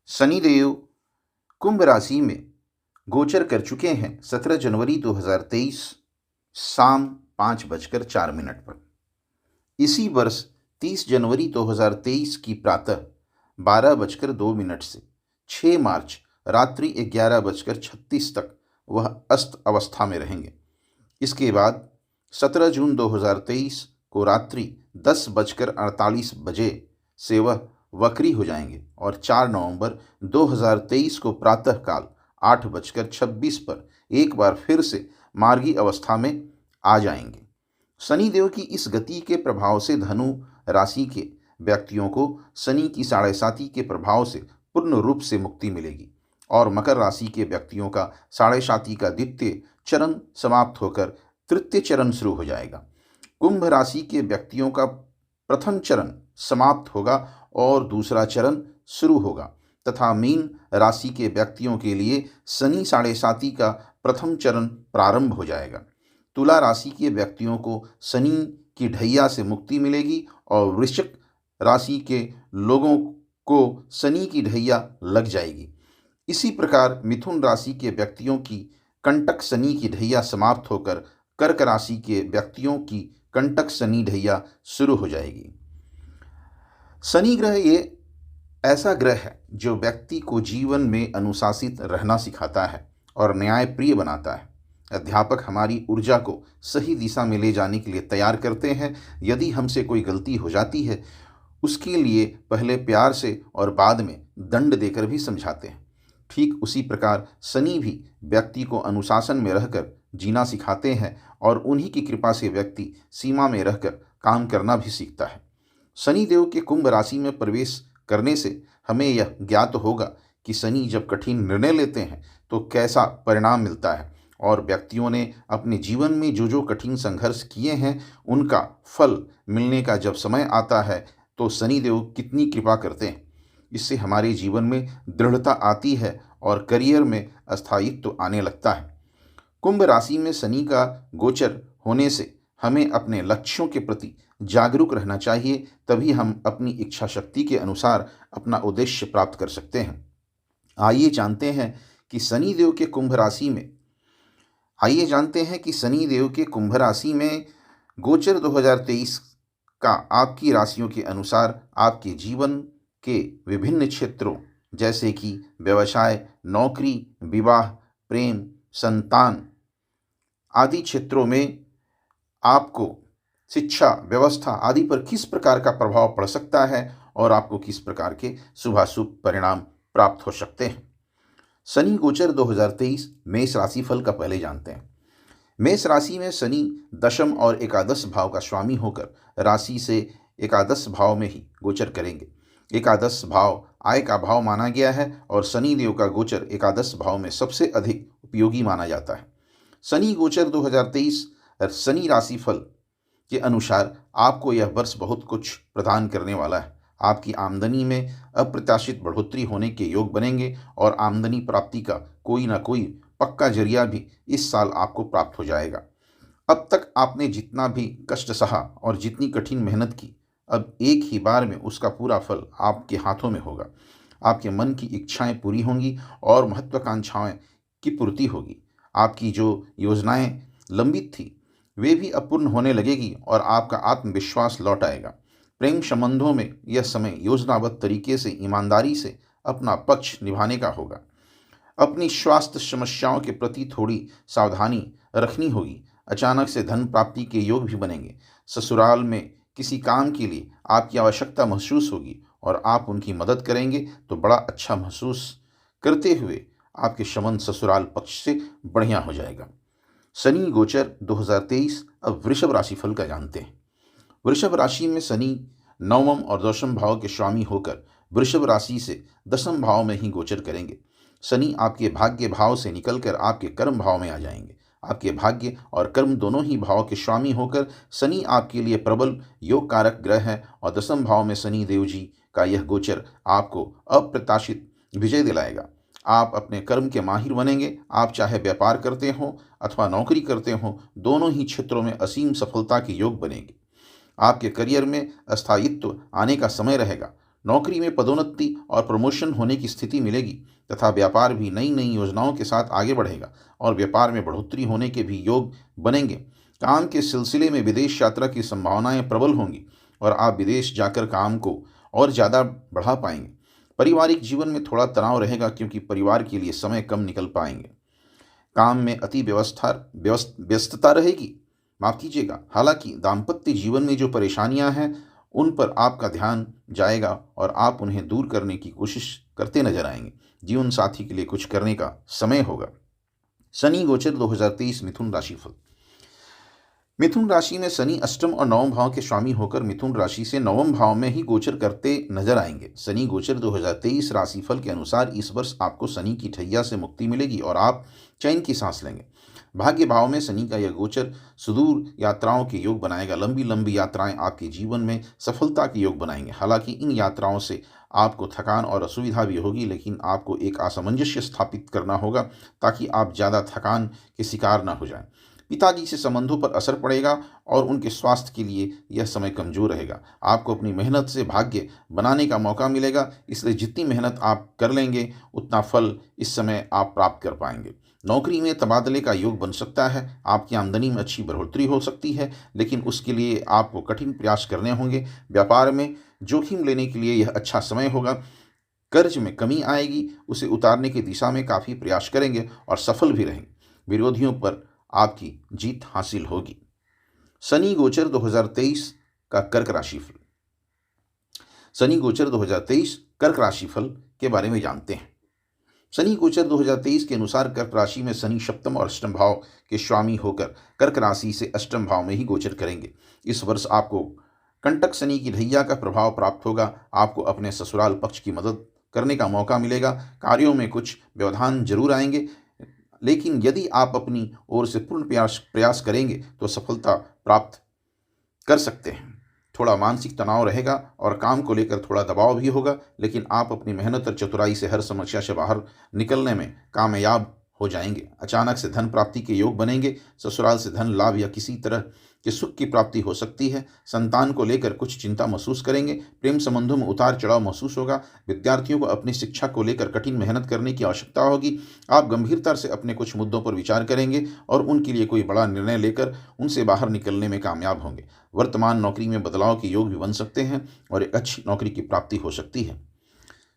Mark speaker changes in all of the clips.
Speaker 1: शनिदेव कुंभ राशि में गोचर कर चुके हैं 17 जनवरी 2023 शाम 5:04 पर। इसी वर्ष 30 जनवरी 2023 की प्रातः 12:02 से 6 मार्च रात्रि 11:36 तक वह अस्त अवस्था में रहेंगे। इसके बाद 17 जून 2023 को रात्रि 10:48 से वह वक्री हो जाएंगे और 4 नवंबर 2023 को प्रातःकाल 8:26 पर एक बार फिर से मार्गी अवस्था में आ जाएंगे। शनिदेव की इस गति के प्रभाव से धनु राशि के व्यक्तियों को शनि की 7.5 के प्रभाव से पूर्ण रूप से मुक्ति मिलेगी और मकर राशि के व्यक्तियों का 7.5 का द्वितीय चरण समाप्त होकर तृतीय चरण शुरू हो जाएगा। कुंभ राशि के व्यक्तियों का प्रथम चरण समाप्त होगा और दूसरा चरण शुरू होगा तथा मीन राशि के व्यक्तियों के लिए शनि 7.5 का प्रथम चरण प्रारंभ हो जाएगा। तुला राशि के व्यक्तियों को शनि की ढैया से मुक्ति मिलेगी और वृश्चिक राशि के लोगों को शनि की ढैया लग जाएगी। इसी प्रकार मिथुन राशि के व्यक्तियों की कंटक शनि की ढैया समाप्त होकर कर्क राशि के व्यक्तियों की कंटक शनि ढैया शुरू हो जाएगी। शनि ग्रह ये ऐसा ग्रह है जो व्यक्ति को जीवन में अनुशासित रहना सिखाता है और न्यायप्रिय बनाता है। अध्यापक हमारी ऊर्जा को सही दिशा में ले जाने के लिए तैयार करते हैं। यदि हमसे कोई गलती हो जाती है उसके लिए पहले प्यार से और बाद में दंड देकर भी समझाते हैं। ठीक उसी प्रकार शनि भी व्यक्ति को अनुशासन में रहकर जीना सिखाते हैं और उन्हीं की कृपा से व्यक्ति सीमा में रहकर काम करना भी सीखता है। शनिदेव के कुंभ राशि में प्रवेश करने से हमें यह ज्ञात होगा कि शनि जब कठिन निर्णय लेते हैं तो कैसा परिणाम मिलता है और व्यक्तियों ने अपने जीवन में जो जो कठिन संघर्ष किए हैं उनका फल मिलने का जब समय आता है तो शनिदेव कितनी कृपा करते हैं। इससे हमारे जीवन में दृढ़ता आती है और करियर में स्थायित्व आने लगता है। कुंभ राशि में शनि का गोचर होने से हमें अपने लक्ष्यों के प्रति जागरूक रहना चाहिए, तभी हम अपनी इच्छा शक्ति के अनुसार अपना उद्देश्य प्राप्त कर सकते हैं। आइए जानते हैं कि शनिदेव के कुंभ राशि में गोचर 2023 का आपकी राशियों के अनुसार आपके जीवन के विभिन्न क्षेत्रों जैसे कि व्यवसाय, नौकरी, विवाह, प्रेम, संतान आदि क्षेत्रों में आपको शिक्षा व्यवस्था आदि पर किस प्रकार का प्रभाव पड़ सकता है और आपको किस प्रकार के शुभाशुभ परिणाम प्राप्त हो सकते हैं। शनि गोचर 2023 मेष राशि फल का पहले जानते हैं। मेष राशि में शनि दशम और एकादश भाव का स्वामी होकर राशि से एकादश भाव में ही गोचर करेंगे। एकादश भाव आय का भाव माना गया है और शनि देव का गोचर एकादश भाव में सबसे अधिक उपयोगी माना जाता है। शनि गोचर 2023 शनि राशि फल के अनुसार आपको यह वर्ष बहुत कुछ प्रदान करने वाला है। आपकी आमदनी में अप्रत्याशित बढ़ोतरी होने के योग बनेंगे और आमदनी प्राप्ति का कोई ना कोई पक्का जरिया भी इस साल आपको प्राप्त हो जाएगा। अब तक आपने जितना भी कष्ट सहा और जितनी कठिन मेहनत की, अब एक ही बार में उसका पूरा फल आपके हाथों में होगा। आपके मन की इच्छाएं पूरी होंगी और महत्वाकांक्षाएं की पूर्ति होगी। आपकी जो योजनाएं लंबित थी वे भी अपूर्ण होने लगेगी और आपका आत्मविश्वास लौट आएगा। प्रेम संबंधों में यह समय योजनाबद्ध तरीके से ईमानदारी से अपना पक्ष निभाने का होगा। अपनी स्वास्थ्य समस्याओं के प्रति थोड़ी सावधानी रखनी होगी। अचानक से धन प्राप्ति के योग भी बनेंगे। ससुराल में किसी काम के लिए आपकी आवश्यकता महसूस होगी और आप उनकी मदद करेंगे तो बड़ा अच्छा महसूस करते हुए आपके संबंध ससुराल पक्ष से बढ़िया हो जाएगा। शनि गोचर 2023 अब वृषभ राशि फल का जानते हैं। वृषभ राशि में शनि नवम और दशम भाव के स्वामी होकर वृषभ राशि से दशम भाव में ही गोचर करेंगे। शनि आपके भाग्य भाव से निकलकर आपके कर्म भाव में आ जाएंगे। आपके भाग्य और कर्म दोनों ही भाव के स्वामी होकर शनि आपके लिए प्रबल योग कारक ग्रह है और दशम भाव में शनि देव जी का यह गोचर आपको अप्रत्याशित विजय दिलाएगा। आप अपने कर्म के माहिर बनेंगे। आप चाहे व्यापार करते हो अथवा नौकरी करते हो, दोनों ही क्षेत्रों में असीम सफलता के योग बनेंगे। आपके करियर में स्थायित्व आने का समय रहेगा। नौकरी में पदोन्नति और प्रमोशन होने की स्थिति मिलेगी तथा व्यापार भी नई नई योजनाओं के साथ आगे बढ़ेगा और व्यापार में बढ़ोतरी होने के भी योग बनेंगे। काम के सिलसिले में विदेश यात्रा की संभावनाएं प्रबल होंगी और आप विदेश जाकर काम को और ज़्यादा बढ़ा पाएंगे। पारिवारिक जीवन में थोड़ा तनाव रहेगा क्योंकि परिवार के लिए समय कम निकल पाएंगे। काम में अति व्यस्तता रहेगी, माफ कीजिएगा। हालांकि दाम्पत्य जीवन में जो परेशानियां हैं उन पर आपका ध्यान जाएगा और आप उन्हें दूर करने की कोशिश करते नजर आएंगे। जीवन साथी के लिए कुछ करने का समय होगा। शनि गोचर 2023 मिथुन राशिफल। मिथुन राशि में शनि अष्टम और नवम भाव के स्वामी होकर मिथुन राशि से नवम भाव में ही गोचर करते नजर आएंगे। शनि गोचर 2023 राशिफल के अनुसार इस वर्ष आपको शनि की ठैया से मुक्ति मिलेगी और आप चैन की सांस लेंगे। भाग्य भाव में शनि का यह गोचर सुदूर यात्राओं के योग बनाएगा। लंबी लंबी यात्राएं आपके जीवन में सफलता के योग बनाएंगे। हालांकि इन यात्राओं से आपको थकान और असुविधा भी होगी, लेकिन आपको एक असामंजस्य स्थापित करना होगा ताकि आप ज़्यादा थकान के शिकार न हो जाएं। पिताजी से संबंधों पर असर पड़ेगा और उनके स्वास्थ्य के लिए यह समय कमजोर रहेगा। आपको अपनी मेहनत से भाग्य बनाने का मौका मिलेगा, इसलिए जितनी मेहनत आप कर लेंगे उतना फल इस समय आप प्राप्त कर पाएंगे। नौकरी में तबादले का योग बन सकता है। आपकी आमदनी में अच्छी बढ़ोतरी हो सकती है, लेकिन उसके लिए आपको कठिन प्रयास करने होंगे। व्यापार में जोखिम लेने के लिए यह अच्छा समय होगा। कर्ज में कमी आएगी, उसे उतारने की दिशा में काफ़ी प्रयास करेंगे और सफल भी रहेंगे। विरोधियों पर आपकी जीत हासिल होगी। शनि गोचर 2023 का कर्क राशिफल। शनि गोचर 2023 कर्क राशिफल के बारे में जानते हैं। शनि गोचर 2023 के अनुसार कर्क राशि में शनि सप्तम और अष्टम भाव के स्वामी होकर कर्क राशि से अष्टम भाव में ही गोचर करेंगे। इस वर्ष आपको कंटक शनि की ढैया का प्रभाव प्राप्त होगा। आपको अपने ससुराल पक्ष की मदद करने का मौका मिलेगा। कार्यों में कुछ व्यवधान जरूर आएंगे, लेकिन यदि आप अपनी ओर से पूर्ण प्रयास करेंगे तो सफलता प्राप्त कर सकते हैं। थोड़ा मानसिक तनाव रहेगा और काम को लेकर थोड़ा दबाव भी होगा, लेकिन आप अपनी मेहनत और चतुराई से हर समस्या से बाहर निकलने में कामयाब हो जाएंगे। अचानक से धन प्राप्ति के योग बनेंगे। ससुराल से धन लाभ या किसी तरह के सुख की प्राप्ति हो सकती है। संतान को लेकर कुछ चिंता महसूस करेंगे। प्रेम संबंधों में उतार चढ़ाव महसूस होगा। विद्यार्थियों को अपनी शिक्षा को लेकर कठिन मेहनत करने की आवश्यकता होगी। आप गंभीरता से अपने कुछ मुद्दों पर विचार करेंगे और उनके लिए कोई बड़ा निर्णय लेकर उनसे बाहर निकलने में कामयाब होंगे। वर्तमान नौकरी में बदलाव के योग भी बन सकते हैं और एक अच्छी नौकरी की प्राप्ति हो सकती है।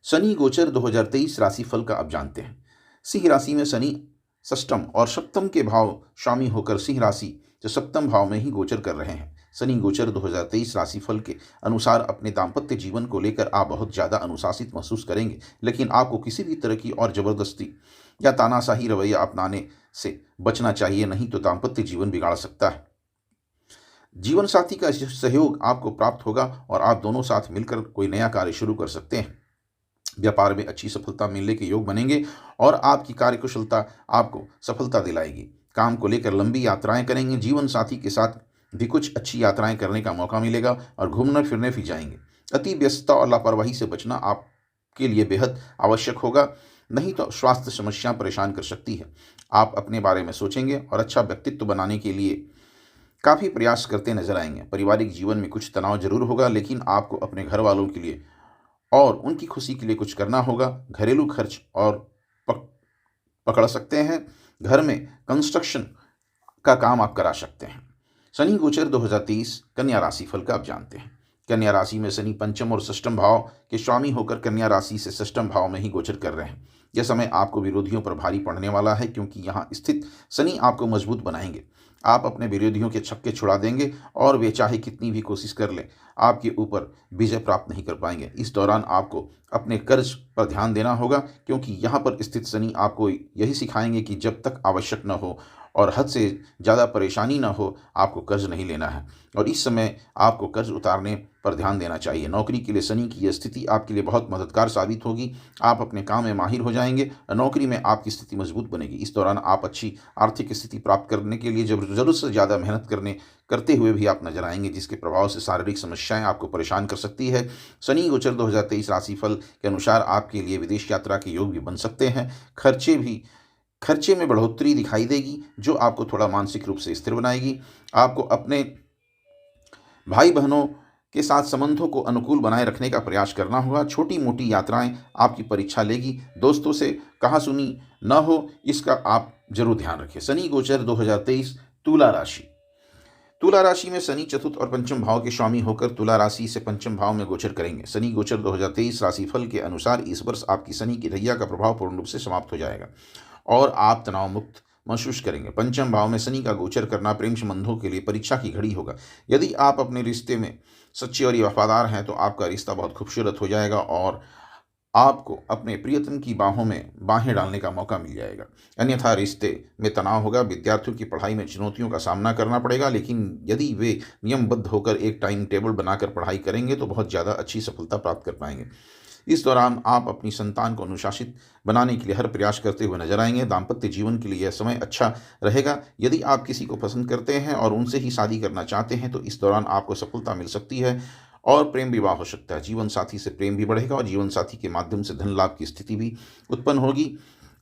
Speaker 1: शनि गोचर 2023 राशिफल का अब जानते हैं। सिंह राशि में शनि षष्टम और सप्तम के भाव स्वामी होकर सिंह राशि जो सप्तम भाव में ही गोचर कर रहे हैं। शनि गोचर 2023 राशिफल के अनुसार अपने दाम्पत्य जीवन को लेकर आप बहुत ज़्यादा अनुशासित महसूस करेंगे, लेकिन आपको किसी भी तरह की और ज़बरदस्ती या तानाशाही रवैया अपनाने से बचना चाहिए, नहीं तो दाम्पत्य जीवन बिगाड़ सकता है। जीवन साथी का सहयोग आपको प्राप्त होगा और आप दोनों साथ मिलकर कोई नया कार्य शुरू कर सकते हैं। व्यापार में अच्छी सफलता मिलने के योग बनेंगे और आपकी कार्यकुशलता आपको सफलता दिलाएगी। काम को लेकर लंबी यात्राएं करेंगे। जीवन साथी के साथ भी कुछ अच्छी यात्राएं करने का मौका मिलेगा और घूमने फिरने भी जाएंगे। अति व्यस्तता और लापरवाही से बचना आपके लिए बेहद आवश्यक होगा, नहीं तो स्वास्थ्य समस्याएं परेशान कर सकती है। आप अपने बारे में सोचेंगे और अच्छा व्यक्तित्व बनाने के लिए काफ़ी प्रयास करते नजर आएंगे। पारिवारिक जीवन में कुछ तनाव जरूर होगा, लेकिन आपको अपने घर वालों के लिए और उनकी खुशी के लिए कुछ करना होगा। घरेलू खर्च और पकड़ सकते हैं। घर में कंस्ट्रक्शन का काम आप करा सकते हैं। शनि गोचर 2023 कन्या राशि फल का आप जानते हैं। कन्या राशि में शनि पंचम और षष्ठम भाव के स्वामी होकर कन्या राशि से षष्ठम भाव में ही गोचर कर रहे हैं। यह समय आपको विरोधियों पर भारी पड़ने वाला है, क्योंकि यहाँ स्थित शनि आपको मजबूत बनाएंगे। आप अपने विरोधियों के छक्के छुड़ा देंगे और वे चाहे कितनी भी कोशिश कर लें, आपके ऊपर विजय प्राप्त नहीं कर पाएंगे। इस दौरान आपको अपने कर्ज पर ध्यान देना होगा, क्योंकि यहाँ पर स्थित शनि आपको यही सिखाएंगे कि जब तक आवश्यक न हो और हद से ज़्यादा परेशानी ना हो, आपको कर्ज नहीं लेना है और इस समय आपको कर्ज उतारने पर ध्यान देना चाहिए। नौकरी के लिए शनि की यह स्थिति आपके लिए बहुत मददगार साबित होगी। आप अपने काम में माहिर हो जाएंगे। नौकरी में आपकी स्थिति मजबूत बनेगी। इस दौरान आप अच्छी आर्थिक स्थिति प्राप्त करने के लिए ज़रूरत से ज़्यादा मेहनत करते हुए भी आप नजर आएंगे, जिसके प्रभाव से शारीरिक समस्याएं आपको परेशान कर सकती है। शनि गोचर 2023 राशिफल के अनुसार आपके लिए विदेश यात्रा के योग भी बन सकते हैं। खर्चे में बढ़ोतरी दिखाई देगी, जो आपको थोड़ा मानसिक रूप से स्थिर बनाएगी। आपको अपने भाई बहनों के साथ संबंधों को अनुकूल बनाए रखने का प्रयास करना होगा। छोटी मोटी यात्राएं आपकी परीक्षा लेगी। दोस्तों से कहासुनी न हो, इसका आप जरूर ध्यान रखें। शनि गोचर 2023 तुला राशि। तुला राशि में शनि चतुर्थ और पंचम भाव के स्वामी होकर तुला राशि से पंचम भाव में गोचर करेंगे। शनि गोचर 2023 राशिफल के अनुसार इस वर्ष आपकी शनि की ढैया का प्रभाव पूर्ण रूप से समाप्त हो जाएगा और आप तनाव मुक्त महसूस करेंगे। पंचम भाव में शनि का गोचर करना प्रेम संबंधों के लिए परीक्षा की घड़ी होगा। यदि आप अपने रिश्ते में सच्चे और वफादार हैं तो आपका रिश्ता बहुत खूबसूरत हो जाएगा और आपको अपने प्रियतम की बाहों में बाहें डालने का मौका मिल जाएगा। अन्यथा रिश्ते में तनाव होगा। विद्यार्थियों की पढ़ाई में चुनौतियों का सामना करना पड़ेगा, लेकिन यदि वे नियमबद्ध होकर एक टाइम टेबल बनाकर पढ़ाई करेंगे तो बहुत ज़्यादा अच्छी सफलता प्राप्त कर पाएंगे। इस दौरान आप अपनी संतान को अनुशासित बनाने के लिए हर प्रयास करते हुए नजर आएंगे। दाम्पत्य जीवन के लिए यह समय अच्छा रहेगा। यदि आप किसी को पसंद करते हैं और उनसे ही शादी करना चाहते हैं तो इस दौरान आपको सफलता मिल सकती है और प्रेम विवाह हो सकता है। जीवन साथी से प्रेम भी बढ़ेगा और जीवन साथी के माध्यम से धन लाभ की स्थिति भी उत्पन्न होगी।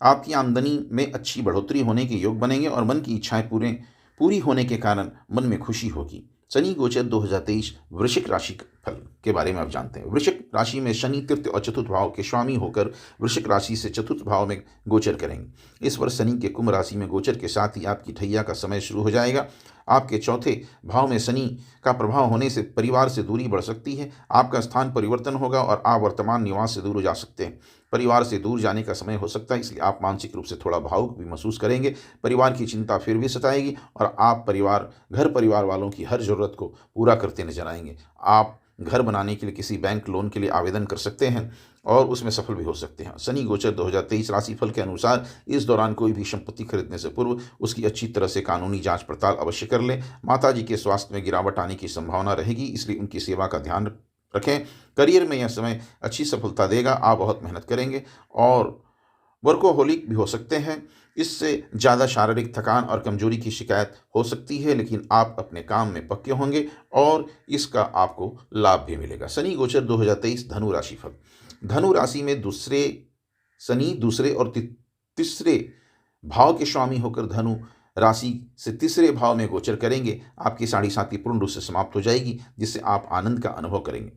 Speaker 1: आपकी आमदनी में अच्छी बढ़ोतरी होने के योग बनेंगे और मन की इच्छाएं पूरी होने के कारण मन में खुशी होगी। शनि गोचर 2023 वृश्चिक राशि फल के बारे में आप जानते हैं। वृश्चिक राशि में शनि तृतीय और चतुर्थ भाव के स्वामी होकर वृश्चिक राशि से चतुर्थ भाव में गोचर करेंगे। इस वर्ष शनि के कुंभ राशि में गोचर के साथ ही आपकी ढैया का समय शुरू हो जाएगा। आपके चौथे भाव में शनि का प्रभाव होने से परिवार से दूरी बढ़ सकती है। आपका स्थान परिवर्तन होगा और आप वर्तमान निवास से दूर हो जा सकते हैं। परिवार से दूर जाने का समय हो सकता है, इसलिए आप मानसिक रूप से थोड़ा भावुक भी महसूस करेंगे। परिवार की चिंता फिर भी सताएगी और आप घर परिवार वालों की हर ज़रूरत को पूरा करते नजर आएंगे। आप घर बनाने के लिए किसी बैंक लोन के लिए आवेदन कर सकते हैं और उसमें सफल भी हो सकते हैं। शनि गोचर 2023 राशिफल के अनुसार इस दौरान कोई भी संपत्ति खरीदने से पूर्व उसकी अच्छी तरह से कानूनी जांच पड़ताल अवश्य कर लें। माताजी के स्वास्थ्य में गिरावट आने की संभावना रहेगी, इसलिए उनकी सेवा का ध्यान रखें। करियर में यह समय अच्छी सफलता देगा। आप बहुत मेहनत करेंगे और वर्कोहोलिक भी हो सकते हैं। इससे ज़्यादा शारीरिक थकान और कमजोरी की शिकायत हो सकती है, लेकिन आप अपने काम में पक्के होंगे और इसका आपको लाभ भी मिलेगा। शनि गोचर 2023 धनु राशि फल। धनु राशि में शनि दूसरे और तीसरे भाव के स्वामी होकर धनु राशि से तीसरे भाव में गोचर करेंगे। आपकी साढ़े साथी पूर्ण रूप से समाप्त हो जाएगी, जिससे आप आनंद का अनुभव करेंगे।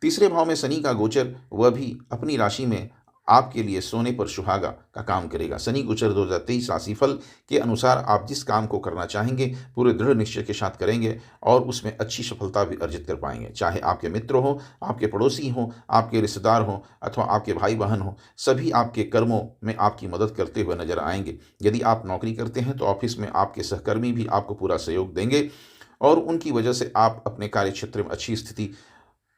Speaker 1: तीसरे भाव में शनि का गोचर वह भी अपनी राशि में आपके लिए सोने पर सुहागा का काम करेगा। शनि गोचर 2023 राशिफल के अनुसार आप जिस काम को करना चाहेंगे पूरे दृढ़ निश्चय के साथ करेंगे और उसमें अच्छी सफलता भी अर्जित कर पाएंगे। चाहे आपके मित्र हो, आपके पड़ोसी हो, आपके रिश्तेदार हो अथवा आपके भाई बहन हो, सभी आपके कर्मों में आपकी मदद करते हुए नजर आएंगे। यदि आप नौकरी करते हैं तो ऑफिस में आपके सहकर्मी भी आपको पूरा सहयोग देंगे और उनकी वजह से आप अपने कार्य क्षेत्र में अच्छी स्थिति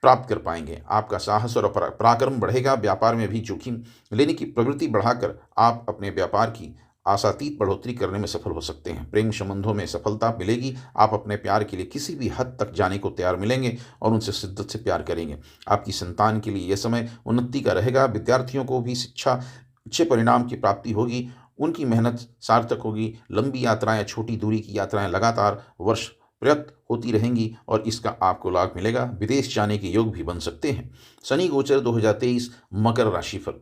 Speaker 1: प्राप्त कर पाएंगे। आपका साहस और पराक्रम बढ़ेगा। व्यापार में भी जोखिम लेने की प्रवृत्ति बढ़ाकर आप अपने व्यापार की आशातीत बढ़ोतरी करने में सफल हो सकते हैं। प्रेम संबंधों में सफलता मिलेगी। आप अपने प्यार के लिए किसी भी हद तक जाने को तैयार मिलेंगे और उनसे शिद्दत से प्यार करेंगे। आपकी संतान के लिए यह समय उन्नति का रहेगा। विद्यार्थियों को भी शिक्षा अच्छे परिणाम की प्राप्ति होगी। उनकी मेहनत सार्थक होगी। लंबी यात्राएं, छोटी दूरी की यात्राएं लगातार वर्ष प्रयत्न होती रहेंगी और इसका आपको लाभ मिलेगा। विदेश जाने के योग भी बन सकते हैं। शनि गोचर 2023 मकर राशि फल।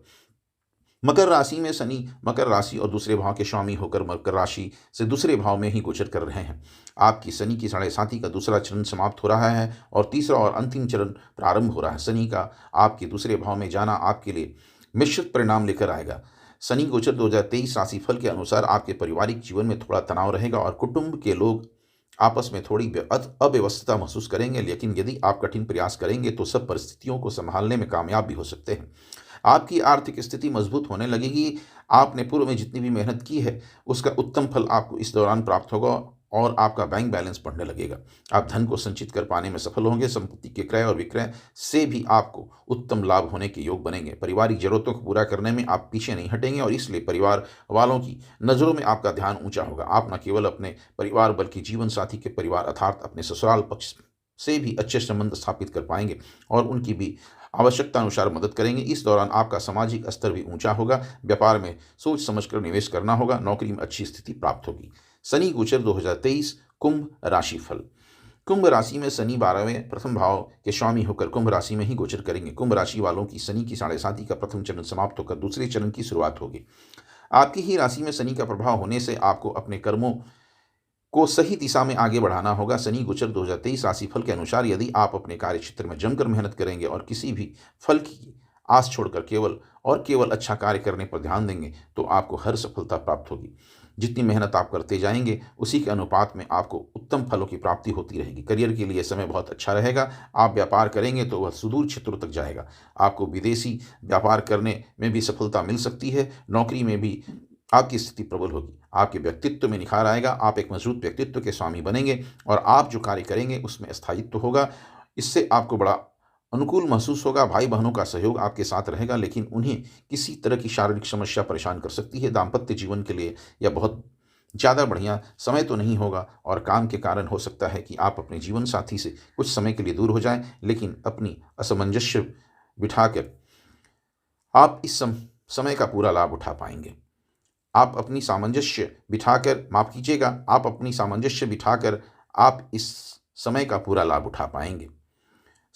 Speaker 1: मकर राशि में शनि मकर राशि और दूसरे भाव के स्वामी होकर मकर राशि से दूसरे भाव में ही गोचर कर रहे हैं। आपकी शनि की साढ़े साथी का दूसरा चरण समाप्त हो रहा है और तीसरा और अंतिम चरण प्रारंभ हो रहा है। शनि का आपके दूसरे भाव में जाना आपके लिए मिश्रित परिणाम लेकर आएगा। शनि गोचर 2023 राशिफल के अनुसार आपके पारिवारिक जीवन में थोड़ा तनाव रहेगा और कुटुंब के लोग आपस में थोड़ी अव्यवस्था महसूस करेंगे, लेकिन यदि आप कठिन प्रयास करेंगे तो सब परिस्थितियों को संभालने में कामयाब भी हो सकते हैं। आपकी आर्थिक स्थिति मजबूत होने लगेगी। आपने पूर्व में जितनी भी मेहनत की है उसका उत्तम फल आपको इस दौरान प्राप्त होगा और आपका बैंक बैलेंस बढ़ने लगेगा। आप धन को संचित कर पाने में सफल होंगे। संपत्ति के क्रय और विक्रय से भी आपको उत्तम लाभ होने के योग बनेंगे। पारिवारिक जरूरतों को पूरा करने में आप पीछे नहीं हटेंगे और इसलिए परिवार वालों की नज़रों में आपका ध्यान ऊंचा होगा। आप न केवल अपने परिवार बल्कि जीवन साथी के परिवार अर्थात अपने ससुराल पक्ष से भी अच्छे संबंध स्थापित कर पाएंगे और उनकी भी आवश्यकता अनुसार मदद करेंगे। इस दौरान आपका सामाजिक स्तर भी ऊंचा होगा। व्यापार में सोच समझकर निवेश करना होगा। नौकरी में अच्छी स्थिति प्राप्त होगी। शनि गोचर 2023 कुंभ राशि फल। कुंभ राशि में शनि 12वें प्रथम भाव के स्वामी होकर कुंभ राशि में ही गोचर करेंगे। कुंभ राशि वालों की शनि की साढ़े साथी का प्रथम चरण समाप्त होकर दूसरे चरण की शुरुआत होगी। आपकी ही राशि में शनि का प्रभाव होने से आपको अपने कर्मों को सही दिशा में आगे बढ़ाना होगा। शनि गोचर 2023 राशिफल के अनुसार यदि आप अपने कार्य क्षेत्र में जमकर मेहनत करेंगे और किसी भी फल की आस छोड़कर केवल अच्छा कार्य करने पर ध्यान देंगे तो आपको हर सफलता प्राप्त होगी। जितनी मेहनत आप करते जाएंगे उसी के अनुपात में आपको उत्तम फलों की प्राप्ति होती रहेगी। करियर के लिए समय बहुत अच्छा रहेगा। आप व्यापार करेंगे तो वह सुदूर क्षेत्रों तक जाएगा। आपको विदेशी व्यापार करने में भी सफलता मिल सकती है। नौकरी में भी आपकी स्थिति प्रबल होगी। आपके व्यक्तित्व में निखार आएगा। आप एक मजबूत व्यक्तित्व के स्वामी बनेंगे और आप जो कार्य करेंगे उसमें स्थायित्व होगा। इससे आपको बड़ा अनुकूल महसूस होगा। भाई बहनों का सहयोग आपके साथ रहेगा, लेकिन उन्हें किसी तरह की शारीरिक समस्या परेशान कर सकती है। दाम्पत्य जीवन के लिए यह बहुत ज़्यादा बढ़िया समय तो नहीं होगा और काम के कारण हो सकता है कि आप अपने जीवन साथी से कुछ समय के लिए दूर हो जाएं, लेकिन अपनी असमंजस्य बिठाकर आप इस समय का पूरा लाभ उठा पाएंगे। आप अपनी सामंजस्य बिठाकर आप इस समय का पूरा लाभ उठा पाएंगे।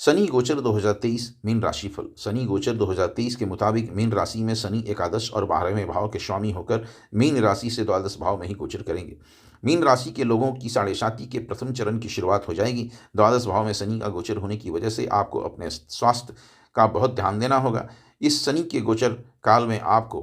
Speaker 1: शनि गोचर 2023 मीन राशिफल। शनि गोचर 2023 के मुताबिक मीन राशि में शनि एकादश और 12वें भाव के स्वामी होकर मीन राशि से द्वादश भाव में ही गोचर करेंगे। मीन राशि के लोगों की साढ़े साती के प्रथम चरण की शुरुआत हो जाएगी। द्वादश भाव में शनि का गोचर होने की वजह से आपको अपने स्वास्थ्य का बहुत ध्यान देना होगा। इस शनि के गोचर काल में आपको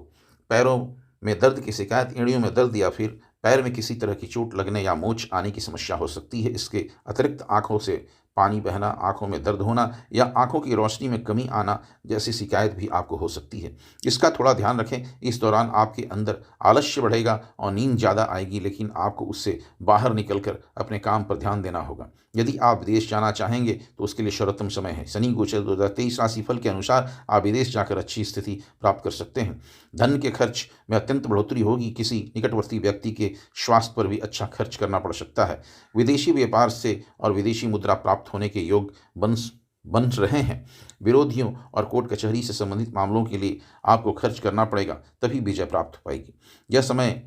Speaker 1: पैरों में दर्द की शिकायत, एड़ियों में दर्द या फिर पैर में किसी तरह की चोट लगने या मोच आने की समस्या हो सकती है। इसके अतिरिक्त आंखों से पानी बहना, आंखों में दर्द होना या आंखों की रोशनी में कमी आना जैसी शिकायत भी आपको हो सकती है। इसका थोड़ा ध्यान रखें। इस दौरान आपके अंदर आलस्य बढ़ेगा और नींद ज़्यादा आएगी, लेकिन आपको उससे बाहर निकलकर अपने काम पर ध्यान देना होगा। यदि आप विदेश जाना चाहेंगे तो उसके लिए सर्वोत्तम समय है। शनि गोचर 2023 राशिफल के अनुसार आप विदेश जाकर अच्छी स्थिति प्राप्त कर सकते हैं। धन के खर्च में अत्यंत बढ़ोतरी होगी। किसी निकटवर्ती व्यक्ति के स्वास्थ्य पर भी अच्छा खर्च करना पड़ सकता है। विदेशी व्यापार से और विदेशी मुद्रा प्राप्त होने के योग बन रहे हैं। विरोधियों और कोर्ट कचहरी से संबंधित मामलों के लिए आपको खर्च करना पड़ेगा, तभी विजय प्राप्त हो पाएगी। यह समय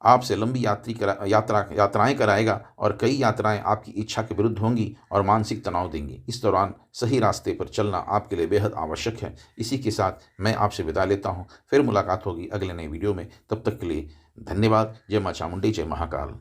Speaker 1: आपसे लंबी यात्राएं कराएगा और कई यात्राएं आपकी इच्छा के विरुद्ध होंगी और मानसिक तनाव देंगी। इस दौरान सही रास्ते पर चलना आपके लिए बेहद आवश्यक है। इसी के साथ मैं आपसे विदा लेता हूं। फिर मुलाकात होगी अगले नए वीडियो में। तब तक के लिए धन्यवाद। जय मां चामुंडी, जय महाकाल।